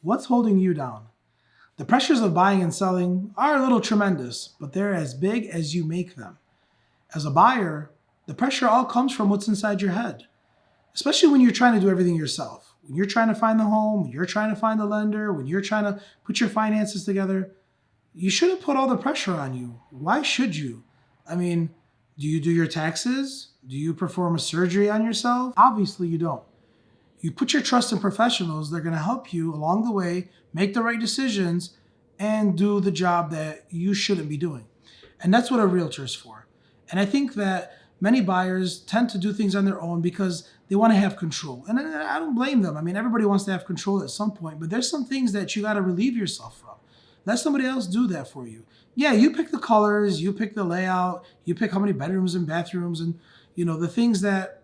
What's holding you down? The pressures of buying and selling are a little tremendous, but they're as big as you make them. As a buyer, the pressure all comes from what's inside your head, especially when you're trying to do everything yourself. When you're trying to find the home, when you're trying to find the lender, when you're trying to put your finances together, you shouldn't put all the pressure on you. Why should you? I mean, do you do your taxes? Do you perform a surgery on yourself? Obviously you don't. You put your trust in professionals. They're going to help you along the way, make the right decisions, and do the job that you shouldn't be doing. And that's what a realtor is for. And I think that many buyers tend to do things on their own because they want to have control. And I don't blame them. I mean, everybody wants to have control at some point, but there's some things that you got to relieve yourself from. Let somebody else do that for you. Yeah, you pick the colors, you pick the layout, you pick how many bedrooms and bathrooms and, the things that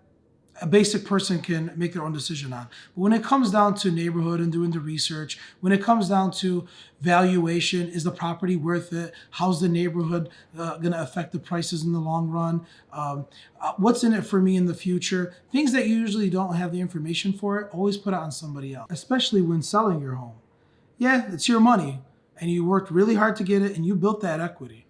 a basic person can make their own decision on. But when it comes down to neighborhood and doing the research, when it comes down to valuation, is the property worth it? How's the neighborhood going to affect the prices in the long run? What's in it for me in the future? Things that you usually don't have the information for, always put it on somebody else, especially when selling your home. Yeah, it's your money and you worked really hard to get it and you built that equity.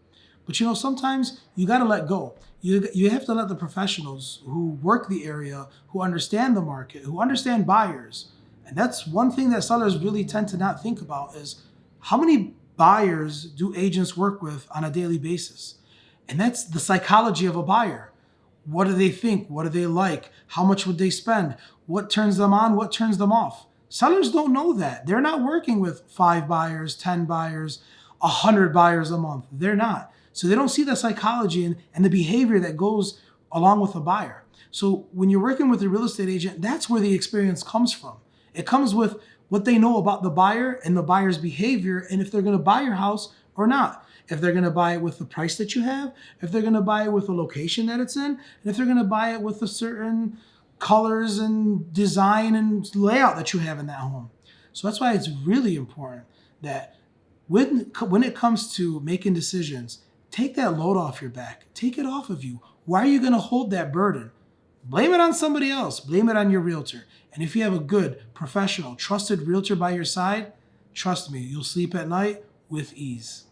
But sometimes you got to let go. You have to let the professionals who work the area, who understand the market, who understand buyers. And that's one thing that sellers really tend to not think about is how many buyers do agents work with on a daily basis? And that's the psychology of a buyer. What do they think? What do they like? How much would they spend? What turns them on? What turns them off? Sellers don't know that. They're not working with 5 buyers, 10 buyers, 100 buyers a month. They're not. So they don't see the psychology and the behavior that goes along with a buyer. So when you're working with a real estate agent, that's where the experience comes from. It comes with what they know about the buyer and the buyer's behavior and if they're going to buy your house or not. If they're going to buy it with the price that you have, if they're going to buy it with the location that it's in, and if they're going to buy it with a certain colors and design and layout that you have in that home. So that's why it's really important that when it comes to making decisions, take that load off your back. Take it off of you. Why are you going to hold that burden? Blame it on somebody else. Blame it on your realtor. And if you have a good, professional, trusted realtor by your side, trust me, you'll sleep at night with ease.